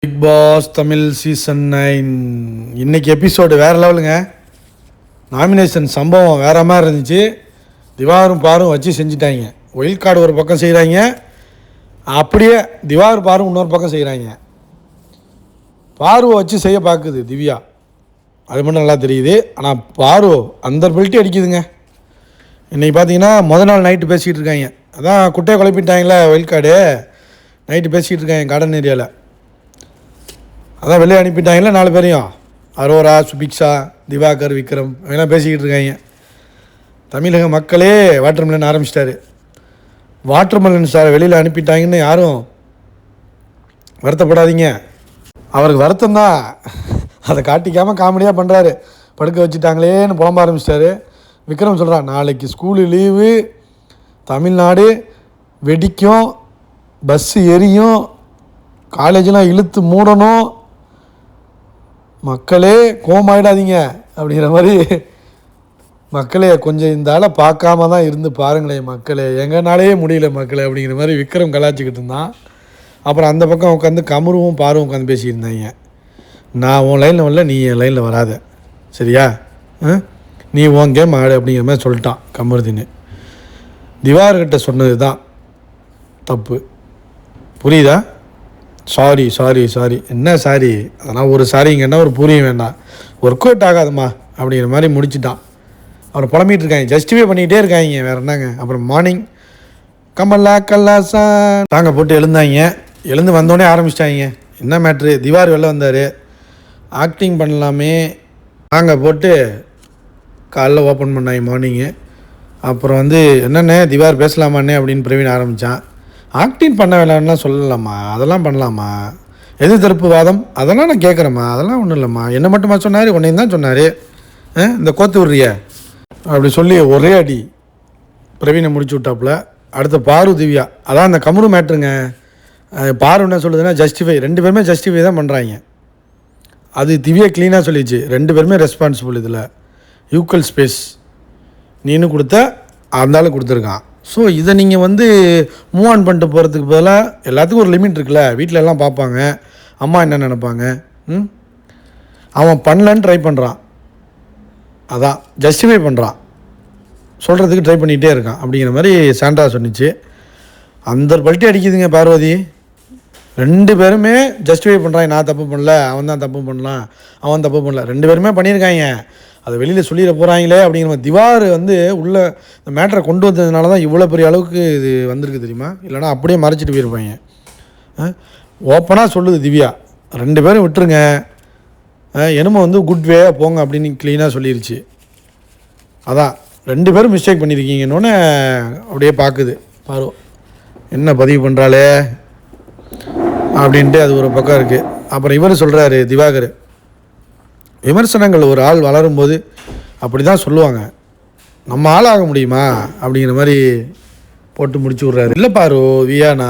Big pass Tamil season 9 இன்றைக்கி episode வேறு லெவலுங்க. நாமினேஷன் சம்பவம் வேறு மாதிரி இருந்துச்சு. திவாரும் பாரும் வச்சு செஞ்சுட்டாங்க. ஒயில் கார்டு ஒரு பக்கம் செய்கிறாங்க, அப்படியே திவார் பாரும் இன்னொரு பக்கம் செய்கிறாங்க. பார்வை வச்சு செய்ய பார்க்குது திவ்யா, அது மட்டும் நல்லா தெரியுது. ஆனால் பார்வை அந்த பெல்ட்டி அடிக்குதுங்க. இன்றைக்கி பார்த்தீங்கன்னா நாள் நைட்டு பேசிக்கிட்டு இருக்காங்க. அதான் குட்டையை குழப்பிட்டாங்களே ஒயில் கார்டு, நைட்டு பேசிக்கிட்டு இருக்காங்க கார்டன் ஏரியாவில். அதான் வெளியே அனுப்பிட்டாங்களே 4 பேரையும், அரோரா, சுபிக்ஷா, திவாகர், விக்ரம் இவங்கெல்லாம் பேசிக்கிட்டு இருக்காங்க. தமிழக மக்களே வாட்டர்மெலன் ஆரம்பிச்சிட்டாரு. வாட்டர்மெலன் சார் வெளியில் அனுப்பிட்டாங்கன்னு யாரும் வருத்தப்படாதீங்க. அவருக்கு வருத்தம் தான், அதை காட்டிக்காமல் காமெடியாக பண்ணுறாரு. படுக்க வச்சுட்டாங்களேன்னு புலம்ப ஆரம்பிச்சிட்டாரு. விக்ரம் சொல்கிறான், நாளைக்கு ஸ்கூலு லீவு, தமிழ்நாடு வெடிக்கும், பஸ்ஸு எரியும், காலேஜெலாம் இழுத்து மூடணும், மக்களே கோமாயிடாதீங்க அப்படிங்கிற மாதிரி. மக்களே கொஞ்சம் இந்த ஆளை பார்க்காம தான் இருந்து பாருங்களேன் மக்களே, எங்கனாலே முடியல மக்களே அப்படிங்கிற மாதிரி விக்ரம் கலாச்சிக்கிட்டு இருந்தான். அப்புறம் அந்த பக்கம் உட்காந்து கமருவும் பாரும் உட்காந்து பேசியிருந்தாங்க. நான் உன் லைனில் வரல, நீ என் லைனில் வராத, சரியா? நீ உன் கேம் ஆடு அப்படிங்கிற மாதிரி சொல்லிட்டான் கமருதின்னு. திவார்கிட்ட சொன்னது தான் தப்பு, புரியுதா? Sorry sorry sorry. என்ன சாரி? அதெல்லாம் ஒரு சாரிங்கன்னா ஒரு புரியும் வேண்டாம், ஒர்க் அவுட் ஆகாதுமா அப்படிங்கிற மாதிரி முடிச்சுட்டான். அப்புறம் புலம்பிகிட்டு இருக்காங்க, ஜஸ்டிஃபை பண்ணிகிட்டே இருக்காங்க, வேறு என்னங்க. அப்புறம் மார்னிங் கமல்லா கல்லாசா தாங்க போட்டு எழுந்தாங்க. எழுந்து வந்தோடனே ஆரம்பிச்சிட்டாங்க. என்ன மேட்ரு? திவார் வெளில வந்தார், ஆக்டிங் பண்ணலாமே தாங்க போட்டு காலைல ஓப்பன் பண்ணாங்க மார்னிங்கு. அப்புறம் என்னென்ன திவார் பேசலாமாண்ணே அப்படின்னு பிரவீன் ஆரம்பித்தான். ஆக்டிங் பண்ண வேணாம்லாம் சொல்லலாமா, அதெல்லாம் பண்ணலாமா, எது தரப்பு வாதம் அதெல்லாம் நான் கேட்குறேம்மா, அதெல்லாம் ஒன்றும் இல்லைம்மா, என்னை மட்டுமா சொன்னார், உன்னையும் தான் சொன்னார், இந்த கோத்து விட்றிய அப்படி சொல்லி ஒரே அடி பிரவீனை முடிச்சு விட்டாப்புல. அடுத்த பாரு திவ்யா, அதான் அந்த கமரு மேட்ருங்க. பாரு என்ன சொல்லுதுன்னா ஜஸ்டிஃபை, 2 பேருமே ஜஸ்டிஃபை தான் பண்ணுறாங்க. அது திவ்யா க்ளீனாக சொல்லிச்சு, 2 பேருமே ரெஸ்பான்சிபிள், இதில் ஈக்குவல் ஸ்பேஸ் நீனு கொடுத்த அந்த ஆள் கொடுத்துருக்கான். ஸோ இதை நீங்கள் மூவ் ஆன் பண்ணிட்டு போகிறதுக்கு பதிலாக எல்லாத்துக்கும் ஒரு லிமிட் இருக்குல்ல. வீட்டில் எல்லாம் பார்ப்பாங்க, அம்மா என்ன நினைப்பாங்க. அவன் பண்ணலன்னு ட்ரை பண்ணுறான், அதான் ஜஸ்டிஃபை பண்ணுறான், சொல்கிறதுக்கு ட்ரை பண்ணிகிட்டே இருக்கான் அப்படிங்கிற மாதிரி சாண்டா சொன்னிச்சு. அந்த பல்ட்டி அடிக்குதுங்க பார்வதி. 2 பேருமே ஜஸ்டிஃபை பண்ணுறாங்க, நான் தப்பு பண்ணல, அவன் தான் தப்பு பண்ணலாம், அவன் தப்பு பண்ணல, 2 பேருமே பண்ணியிருக்காங்க. அதை வெளியில் சொல்லிட போகிறாங்களே அப்படிங்கிற மாதிரி. திவார் உள்ள இந்த மேட்டரை கொண்டு வந்ததுனால தான் இவ்வளோ பெரிய அளவுக்கு இது வந்திருக்கு தெரியுமா? இல்லைனா அப்படியே மறைச்சிட்டு போயிருப்பாங்க. ஓப்பனாக சொல்லுது திவ்யா, 2 பேரும் விட்டுருங்க, என்னமோ குட் வேயாக போங்க அப்படின்னு க்ளீனாக சொல்லிருச்சு. அதான் 2 பேரும் மிஸ்டேக் பண்ணியிருக்கீங்கன்னு அப்படியே பார்க்குது பாரு, என்ன பதிவு பண்ணுறாளே அப்படின்ட்டு அது ஒரு பக்கம் இருக்குது. அப்புறம் இவர் சொல்கிறாரு திவாகர், விமர்சனங்கள் ஒரு ஆள் வளரும்போது அப்படி தான் சொல்லுவாங்க, நம்ம ஆளாக முடியுமா அப்படிங்கிற மாதிரி போட்டு முடிச்சு விட்றாரு. இல்லை பாரு வியானா,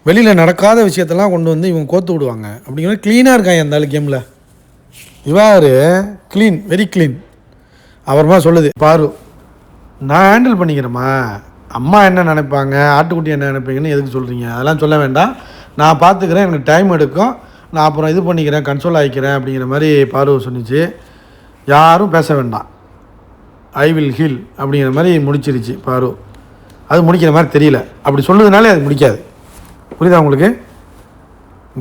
வெளியில் நடக்காத விஷயத்தெல்லாம் கொண்டு இவங்க கோத்து விடுவாங்க அப்படிங்கிற க்ளீனாக இருக்காங்க அந்த ஆள் கேமில். இவார் க்ளீன், வெரி க்ளீன். அப்புறமா சொல்லுது பாரு, நான் ஹேண்டில் பண்ணிக்கிறேம்மா, அம்மா என்ன நினைப்பாங்க, ஆட்டுக்குட்டி என்ன நினைப்பீங்கன்னு எதுக்கு சொல்கிறீங்க, அதெல்லாம் சொல்ல வேண்டாம், நான் பார்த்துக்கிறேன், எனக்கு டைம் எடுக்கும், நான் அப்புறம் இது பண்ணிக்கிறேன், கன்சோல் ஆகிக்கிறேன் அப்படிங்கிற மாதிரி பார்வை சொன்னிச்சு. யாரும் பேச வேண்டாம், ஐ வில் ஹீல் அப்படிங்கிற மாதிரி முடிச்சிருச்சு பாரு. அது முடிக்கிற மாதிரி தெரியல, அப்படி சொல்லுறதுனாலே அது முடிக்காது, புரியுதா உங்களுக்கு?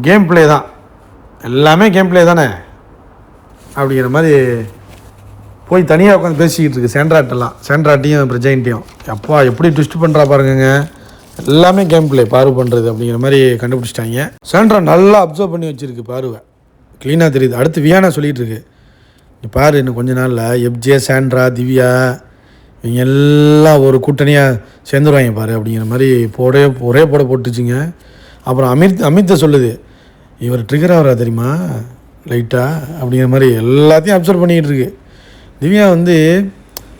கேம் பிளே தான், எல்லாமே கேம் பிளே தானே அப்படிங்கிற மாதிரி போய் தனியாக உட்காந்து பேசிக்கிட்டு இருக்கு சேண்ட்ராட்டெல்லாம், சேண்ட்ராட்டையும் பிரஜைன்ட்டையும். அப்பா எப்படி ட்விஸ்ட் பண்ணுறா பாருங்க, எல்லாமே கேம் பிளே பாரு பண்ணுறது அப்படிங்கிற மாதிரி கண்டுபிடிச்சிட்டாங்க. சாண்ட்ரா நல்லா அப்சர்வ் பண்ணி வச்சுருக்கு பாருவை, க்ளீனாக தெரியுது. அடுத்து வியானா சொல்லிகிட்டு இருக்கு, நீ பாரு இன்னும் கொஞ்ச நாளில் எப்ஜே, சாண்ட்ரா, திவ்யா இவங்க எல்லாம் ஒரு கூட்டணியாக சேர்ந்துருவாங்க பாரு அப்படிங்கிற மாதிரி ஒரே போட போட்டுச்சுங்க. அப்புறம் அமித்தை சொல்லுது, இவர் ட்ரிகர் ஆகிறா தெரியுமா லைட்டாக அப்படிங்கிற மாதிரி எல்லாத்தையும் அப்சர்வ் பண்ணிக்கிட்டு இருக்கு. திவ்யா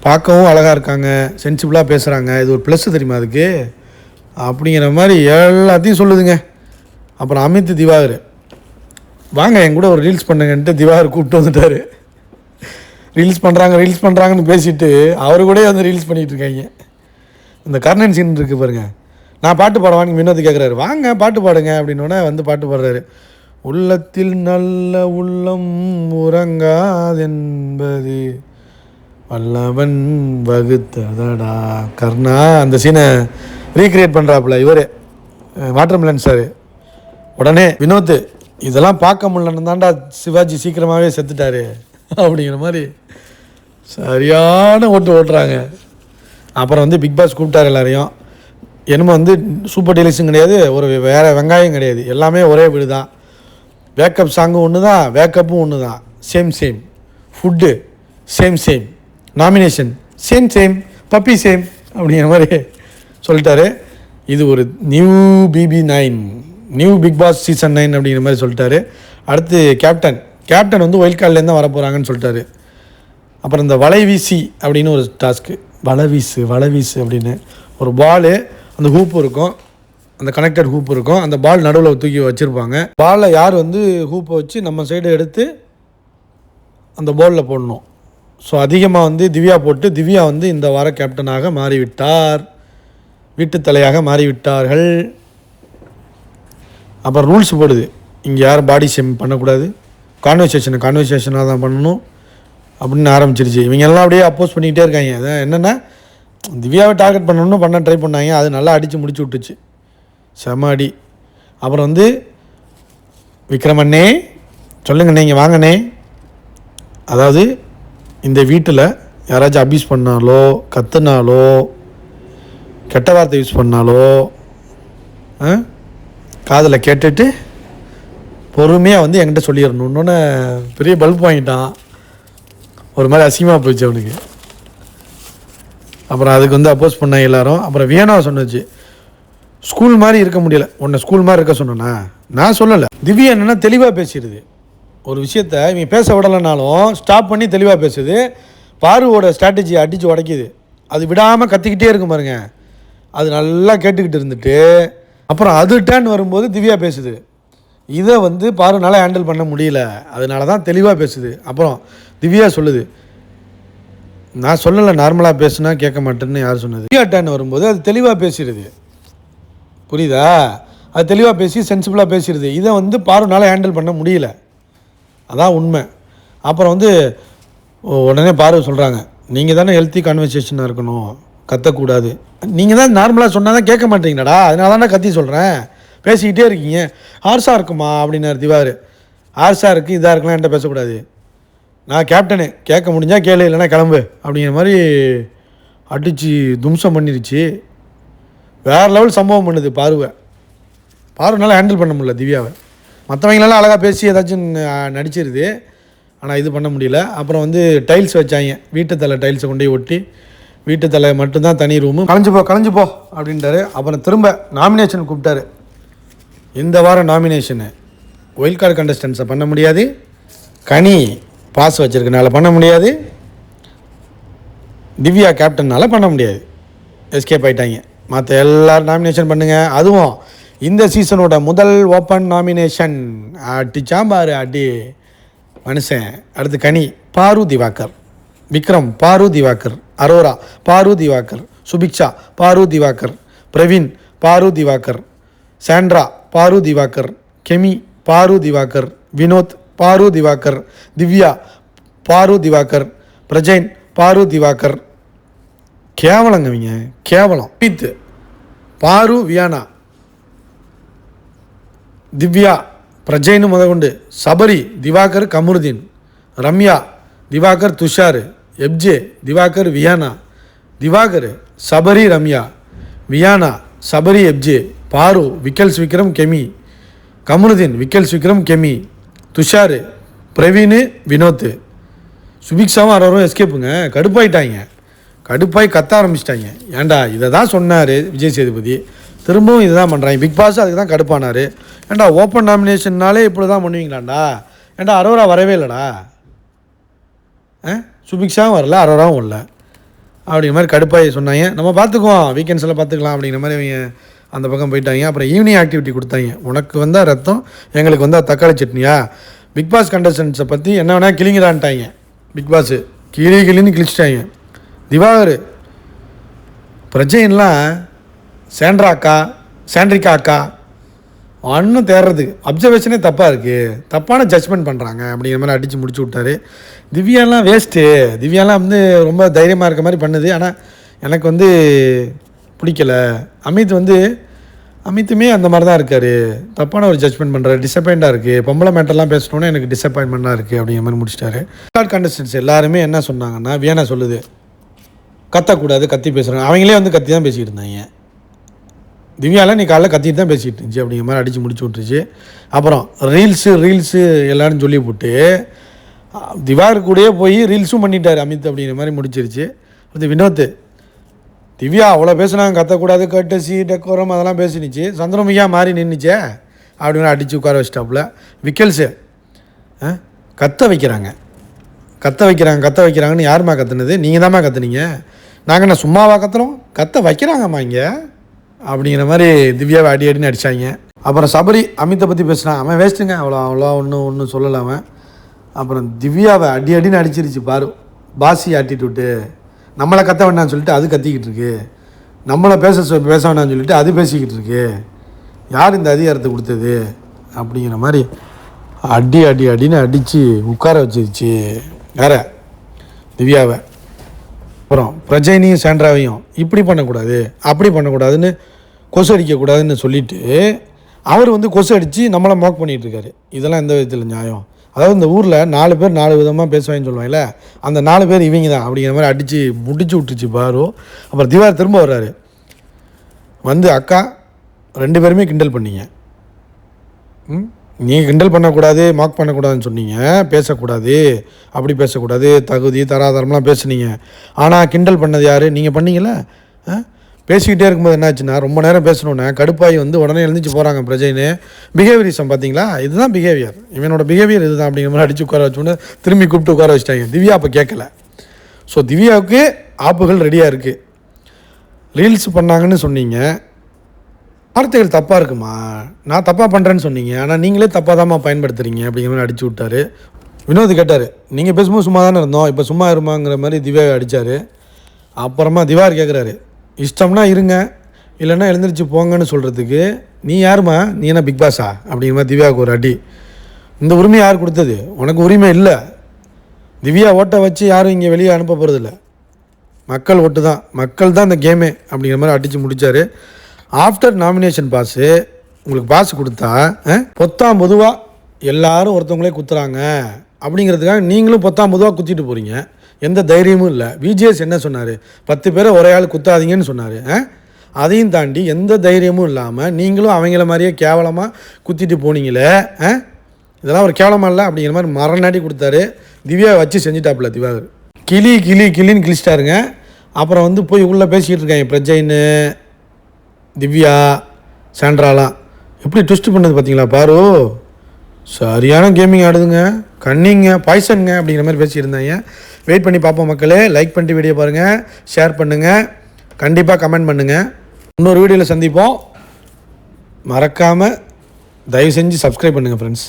பார்க்கவும் அழகாக இருக்காங்க, சென்சிபிளாக பேசுகிறாங்க, இது ஒரு ப்ளஸ்ஸு தெரியுமா அதுக்கு அப்படிங்கிற மாதிரி எல்லாத்தையும் சொல்லுதுங்க. அப்புறம் அமித் திவாகர், வாங்க என் கூட ஒரு ரீல்ஸ் பண்ணுங்கன்ட்டு திவாகர் கூப்பிட்டு வந்துட்டார். ரீல்ஸ் பண்ணுறாங்கன்னு பேசிவிட்டு அவரு கூட ரீல்ஸ் பண்ணிகிட்டு இருக்காங்க. இந்த கர்ணன் சீன் இருக்குது பாருங்கள், நான் பாட்டு பாடுவான்னு வினோத் கேட்குறாரு, வாங்க பாட்டு பாடுங்க அப்படின்னோடனே பாட்டு பாடுறாரு. உள்ளத்தில் நல்ல உள்ளம் உறங்காதென்பது வல்லவன் வகுத்ததடா கர்ணா. அந்த சீனை ரீக்ரியேட் பண்ணுறாப்புல இவர் வாட்டர்மெலன் சார். உடனே வினோத் இதெல்லாம் பார்க்க முடியலன்னு தான்டா சிவாஜி சீக்கிரமாகவே செத்துட்டாரு அப்படிங்கிற மாதிரி சரியான ஓட்டுறாங்க. அப்புறம் வந்து பிக் பாஸ் கூப்பிட்டார் எல்லாரையும். என்னமோ வந்து சூப்பர் டெலிக்ஸும் கிடையாது, ஒரு வேறு வெங்காயம் கிடையாது, எல்லாமே ஒரே வீடு தான். வேக்கப் சாங்கும் ஒன்று தான், வேக்கப்பும் ஒன்று தான், same food same nomination same puppy same அப்படிங்கிற மாதிரி சொல்லிட்டாரு. இது ஒரு new BB9 new Bigg Boss season 9 அப்படிங்கிற மாதிரி சொல்லிட்டாரு. அடுத்து கேப்டன் வந்து ஒயில்ட் கார்ட்லேருந்து தான் வரப்போகிறாங்கன்னு சொல்லிட்டாரு. அப்புறம் இந்த வலை வீசி அப்படின்னு ஒரு டாஸ்க்கு, வலை வீசு அப்படின்னு ஒரு பாலு, அந்த ஹூப் இருக்கும், அந்த கனெக்டட் ஹூப் இருக்கும், அந்த பால் நடுவில் தூக்கி வச்சுருப்பாங்க. பாலில் யார் வந்து ஹூப்பை வச்சு நம்ம சைடு எடுத்து அந்த பாலில் போடணும். ஸோ அதிகமாக வந்து திவ்யா போட்டு, திவ்யா வந்து இந்த வார கேப்டனாக மாறிவிட்டார், வீட்டு தலையாக மாறிவிட்டார்கள். அப்புறம் ரூல்ஸ் போடுது, இங்கே யாரும் பாடி ஷேம் பண்ணக்கூடாது, கான்வர்சேஷனாக தான் பண்ணணும் அப்படின்னு ஆரம்பிச்சிருச்சு. இவங்க எல்லாம் அப்படியே அப்போஸ் பண்ணிக்கிட்டே இருக்காங்க. அதான் என்னென்னா திவ்யாவை டார்கெட் பண்ணணும்னு பண்ண ட்ரை பண்ணாங்க, அது நல்லா அடித்து முடிச்சு விட்டுச்சு, செம அடி. அப்புறம் வந்து விக்ரமண்ணே சொல்லுங்கண்ணே, இங்கே வாங்கண்ணே. அதாவது இந்த வீட்டில் யாராச்சும் அப்யூஸ் பண்ணாலோ, கத்துனாலோ, கெட்ட வார்த்தை யூஸ் பண்ணாலோ காதில் கேட்டுட்டு பொறுமையாக வந்து என்கிட்ட சொல்லிடணும். இன்னொன்று பெரிய பல்ப் வாங்கிட்டான், ஒரு மாதிரி அசிங்கமாக போயிடுச்சு அவனுக்கு. அப்புறம் அதுக்கு வந்து அப்போஸ் பண்ணாங்க எல்லாரும். அப்புறம் வியனாவை சொன்னிச்சு, ஸ்கூல் மாதிரி இருக்க முடியல, உன்னை ஸ்கூல் மாதிரி இருக்க சொன்னேன்னா நான் சொல்லலை. திவ்யா என்னென்னா தெளிவாக பேசிடுது, ஒரு விஷயத்த இவங்க பேச விடலைனாலும் ஸ்டாப் பண்ணி தெளிவாக பேசுது. பாருவோட ஸ்ட்ராட்டஜியை அடித்து உடைக்கிது, அது விடாமல் கத்திக்கிட்டே இருக்கும் பாருங்க, அது நல்லா கேட்டுக்கிட்டு இருந்துட்டு அப்புறம் அது டேர்ன் வரும்போது திவ்யா பேசுது. இதை வந்து பாருனால ஹேண்டில் பண்ண முடியல, அதனால தான் தெளிவாக பேசுது. அப்புறம் திவ்யா சொல்லுது, நான் சொல்லலை நார்மலாக பேசுனா கேட்க மாட்டேன்னு யார் சொன்னது. திவ்யா டேர்ன் வரும்போது அது தெளிவாக பேசிடுது, புரியுதா? அது தெளிவாக பேசி சென்சிபிளாக பேசிடுது. இதை வந்து பாருனால ஹேண்டில் பண்ண முடியல, அதான் உண்மை. அப்புறம் வந்து உடனே பார்வை சொல்கிறாங்க, நீங்கள் தானே ஹெல்த்தி கான்வர்சேஷனாக இருக்கணும், கத்தக்கூடாது, நீங்கள் தான் நார்மலாக சொன்னால் தான் கேட்க மாட்டீங்கடா, அதனால தானே கத்தி சொல்கிறேன், பேசிக்கிட்டே இருக்கீங்க, ஹார்ஸாக இருக்குமா அப்படின்னாரு திவார். ஹார்ஸாக இருக்குது, இதாக இருக்கலாம், என்கிட்ட பேசக்கூடாது, நான் கேப்டனு, கேட்க முடிஞ்சால் கேளு, இல்லைனா கிளம்பு அப்படிங்கிற மாதிரி அடித்து தும்சம் பண்ணிருச்சு. வேறு லெவல் சம்பவம் பண்ணுது பார்வைனால ஹேண்டில் பண்ண முடியல திவ்யாவை. மற்றவங்களாம் அழகாக பேசி ஏதாச்சும் நடிச்சிருது, ஆனால் இது பண்ண முடியல. அப்புறம் வந்து டைல்ஸ் வச்சாங்க, வீட்டு தலை டைல்ஸை கொண்டு போய் ஒட்டி, வீட்டு தலை மட்டும்தான் தனி ரூமு, கலைஞ்சு போ அப்படின்ட்டாரு. அப்புறம் திரும்ப நாமினேஷன் கூப்பிட்டாரு. இந்த வாரம் நாமினேஷனு ஒயில்ட் கார்டு கண்டஸ்டன்ஸை பண்ண முடியாது, கனி பாஸ் வச்சுருக்கனால பண்ண முடியாது, திவ்யா கேப்டனால் பண்ண முடியாது, எஸ்கேப் ஆகிட்டாங்க. மற்ற எல்லோரும் நாமினேஷன் பண்ணுங்கள். அதுவும் இந்த சீசனோட முதல் ஓப்பன் நாமினேஷன் அடிச்சாம்பாரு அடி மனுஷன். அடுத்து கனி பாரு திவாகர், விக்ரம் பாரு திவாகர், அரோரா பாரு திவாகர், சுபிக்ஷா பாரு திவாகர், பிரவீன் பாரு திவாகர், சாண்ட்ரா பாரு திவாகர், கெமி பாரு திவாகர், வினோத் பாரு திவாகர், திவ்யா பாரு திவாகர், பிரஜைன் பாரு திவாகர். கேவலங்கவிங்க, கேவலம். பீத்து பாரு வியானா, திவ்யா பிரஜைன்னு முதற்கொண்டு, சபரி திவாகர் கமருதீன், ரம்யா திவாகர் துஷார், எப்ஜே திவாகர் வியானா, திவாகர் சபரி ரம்யா, வியானா சபரி எப்ஜே, பாரு விக்கல்ஸ் விக்ரம் கெமி, கமருதீன் விக்கல்ஸ் விக்ரம் கெமி, துஷார் பிரவீன் வினோத், சுபிக்ஷாவும் அரோரும் எஸ்கேப்புங்க. கடுப்பாய் கத்த ஆரம்பிச்சிட்டாங்க. ஏன்டா இதை தான் சொன்னார் விஜய் சேதுபதி, திரும்பவும் இதை தான் பண்ணுறாங்க. பிக் பாஸ் அதுக்கு தான் கடுப்பானார். ஏன்டா ஓப்பன் நாமினேஷன்னாலே இப்படி தான் பண்ணுவீங்களாண்டா, ஏன்டா அரோரா வரவே இல்லைடா, சுபிக்ஷாவும் வரல, அரோராவும் வரல அப்படிங்கிற மாதிரி கடுப்பாய் சொன்னாங்க. நம்ம பார்த்துக்குவோம், வீக்கெண்ட்ஸில் பார்த்துக்கலாம் அப்படிங்கிற மாதிரி அவங்க அந்த பக்கம் போயிட்டாங்க. அப்புறம் ஈவினிங் ஆக்டிவிட்டி கொடுத்தாங்க, உனக்கு வந்தால் ரத்தம், எங்களுக்கு வந்தால் தக்காளி சட்னியா. பிக் பாஸ் கண்டஸ்டன்ஸை பற்றி என்ன வேணால் கிளிங்கிறான்ட்டாங்க. பிக் பாஸு கிளின்னு கிழிச்சிட்டாங்க. திவாகர் பிரஜைன்லாம் சாண்ட்ரிகா அக்கா ஒன்றும் தேடுறதுக்கு அப்சர்வேஷனே தப்பாக இருக்குது, தப்பான ஜட்ஜ்மெண்ட் பண்ணுறாங்க அப்படிங்கிற மாதிரி அடித்து முடிச்சு விட்டார். திவ்யாலாம் வேஸ்ட்டு. திவ்யாலாம் வந்து ரொம்ப தைரியமாக இருக்க மாதிரி பண்ணுது. ஆனால் எனக்கு வந்து பிடிக்கல. அமித்துமே அந்த மாதிரி தான் இருக்கார். தப்பான ஒரு ஜட்ஜ்மெண்ட் பண்ணுறாரு. டிசப்பாயிண்டாக இருக்குது. பொம்பளை மேட்டர்லாம் பேசணுன்னே எனக்கு டிசப்பாயின்மெண்ட்டாக இருக்குது அப்படிங்கிற மாதிரி முடிச்சிட்டாரு. கண்டஸ்டன்ஸ் எல்லாருமே என்ன சொன்னாங்கன்னா, வியனா சொல்லுது கத்தக்கூடாது, கத்தி பேசுகிறாங்க. அவங்களே வந்து கத்தி தான் பேசிக்கிட்டு இருந்தாங்க. திவ்யாவில் நீ காலைல கத்திட்டு தான் பேசிகிட்டு இருந்துச்சு அப்படிங்கிற மாதிரி அடித்து முடிச்சு விட்டுருச்சு. அப்புறம் ரீல்ஸு எல்லோரும் சொல்லி போட்டு திவார் கூடயே போய் ரீல்ஸும் பண்ணிட்டார் அமித் அப்படிங்கிற மாதிரி முடிச்சிருச்சு. அடுத்து வினோத், திவ்யா அவ்வளோ பேசுனாங்க, கத்தக்கூடாது, கட்டசி டெக்கோரம் அதெல்லாம் பேசினுச்சு. சந்திரமுகியா மாறி நின்றுச்சே அப்படின்னு அடித்து உட்கார வச்சிட்டாப்புல. விக்கல்ஸு கத்த வைக்கிறாங்கன்னு யாருமா கத்துனது? நீங்கள் தான்மா கத்துனீங்க. நாங்கள் என்ன சும்மாவா கத்துறோம்? கத்த வைக்கிறாங்கம்மா இங்கே அப்படிங்கிற மாதிரி திவ்யாவை அடின்னு அடித்தாங்க. அப்புறம் சபரி அமித்தை பற்றி பேசுனான். அவன் வேஸ்ட்டுங்க, அவ்வளோ ஒன்றும் சொல்லலாமல். அப்புறம் திவ்யாவை அடின்னு அடிச்சிருச்சு பாரு. பாசி ஆட்டிட்டு நம்மளை கத்த வேண்டாம்னு சொல்லிட்டு அது கத்திக்கிட்டு இருக்கு, நம்மளை பேச வேண்டாம்னு சொல்லிட்டு அது பேசிக்கிட்டு இருக்கு. யார் இந்த அதிகாரத்தை கொடுத்தது அப்படிங்கிற மாதிரி அடின்னு அடித்து உட்கார வச்சிருச்சு வேற திவ்யாவை. அப்புறம் பிரஜைனியும் சாண்ட்ராவையும் இப்படி பண்ணக்கூடாது அப்படி பண்ணக்கூடாதுன்னு கொசு அடிக்கக்கூடாதுன்னு சொல்லிவிட்டு அவர் வந்து கொசு அடித்து நம்மளை மோக் பண்ணிகிட்ருக்காரு. இதெல்லாம் எந்த விதத்தில் நியாயம்? அதாவது இந்த ஊரில் 4 பேர் 4 விதமாக பேசுவாங்கன்னு சொல்லுவாங்கல்ல, அந்த 4 பேர் இவங்க தான் அப்படிங்கிற மாதிரி அடித்து முடிச்சு விட்டுருச்சு பாரு. அப்புறம் திவார் திரும்ப வர்றாரு வந்து, அக்கா 2 பேருமே கிண்டல் பண்ணீங்க, நீங்கள் கிண்டல் பண்ணக்கூடாது மார்க் பண்ணக்கூடாதுன்னு சொன்னீங்க, பேசக்கூடாது அப்படி பேசக்கூடாது, தகுதி தராதரம்லாம் பேசுனீங்க. ஆனால் கிண்டல் பண்ணது யார்? நீங்கள் பண்ணீங்களா? பேசிக்கிட்டே இருக்கும்போது என்னாச்சுன்னா, ரொம்ப நேரம் பேசணுன்னே கடுப்பாகி வந்து உடனே எழுந்திரிச்சு போகிறாங்க பிரஜைன்னு. பிஹேவியரிசம் பார்த்தீங்களா? இதுதான் பிஹேவியர், இவனோட பிஹேவியர் இதுதான் அப்படிங்கிற மாதிரி அடித்து உட்கார வச்சோன்னு திரும்பி கூப்பிட்டு உட்கார வச்சிட்டாங்க. திவ்யா அப்போ கேட்கல. ஸோ திவ்யாவுக்கு ஆப்புகள் ரெடியாக இருக்குது. ரீல்ஸ் பண்ணாங்கன்னு சொன்னீங்க, வார்த்தைகள் தப்பாக இருக்குமா? நான் தப்பாக பண்ணுறேன்னு சொன்னீங்க, ஆனால் நீங்களே தப்பாக தான்மா பயன்படுத்துகிறீங்க அப்படிங்கிற மாதிரி அடிச்சு விட்டார். வினோத் கேட்டார், நீங்கள் பேசும்போது சும்மா தானே இருந்தோம், இப்போ சும்மா இருமாங்கிற மாதிரி திவ்யாவை அடித்தார். அப்புறமா திவார் கேட்குறாரு, இஷ்டம்னா இருங்க இல்லைன்னா எழுந்திரிச்சு போங்கன்னு சொல்கிறதுக்கு நீ யாருமா? நீ என்ன பிக் பாஸா அப்படிங்கிற மாதிரி திவ்யாவுக்கு ஒரு அடி. இந்த உரிமை யார் கொடுத்தது? உனக்கு உரிமை இல்லை. திவ்யா ஓட்டை வச்சு யாரும் இங்கே வெளியே அனுப்ப போகிறதில்ல, மக்கள் ஓட்டு தான், மக்கள் தான் இந்த கேமே அப்படிங்கிற மாதிரி அடித்து முடித்தார். ஆஃப்டர் நாமினேஷன் பாஸு உங்களுக்கு பாஸ் கொடுத்தா பொதுவாக எல்லோரும் ஒருத்தவங்களே குத்துறாங்க அப்படிங்கிறதுக்காக நீங்களும் பொதுவாக குத்திட்டு போகிறீங்க. எந்த தைரியமும் இல்லை. விஜிஎஸ் என்ன சொன்னார்? 10 பேரை ஒரே ஆள் குத்தாதீங்கன்னு சொன்னார். அதையும் தாண்டி எந்த தைரியமும் இல்லாமல் நீங்களும் அவங்கள மாதிரியே கேவலமாக குத்திட்டு போனீங்களே, இதெல்லாம் ஒரு கேவலமாக இல்லை அப்படிங்கிற மாதிரி மரணாடி கொடுத்தாரு. திவ்யா வச்சு செஞ்சுட்டாப்புல திவாகர். கிளின்னு கிழிச்சிட்டாருங்க. அப்புறம் வந்து போய் உள்ளே பேசிக்கிட்டு இருக்காங்க பிரஜைன்னு திவ்யா சாண்ட்ராலாம். எப்படி ட்விஸ்ட் பண்ணது பார்த்தீங்களா பாரு? சரியான கேமிங் ஆடுதுங்க, கன்னிங்க பாய்சனுங்க அப்படிங்கிற மாதிரி பேசியிருந்தாங்க. வெயிட் பண்ணி பார்ப்போம் மக்களே. லைக் பண்ணிட்டு வீடியோ பாருங்கள், ஷேர் பண்ணுங்கள், கண்டிப்பாக கமெண்ட் பண்ணுங்கள். இன்னொரு வீடியோவில் சந்திப்போம். மறக்காமல் தயவு செஞ்சு சப்ஸ்கிரைப் பண்ணுங்கள் ஃப்ரெண்ட்ஸ்.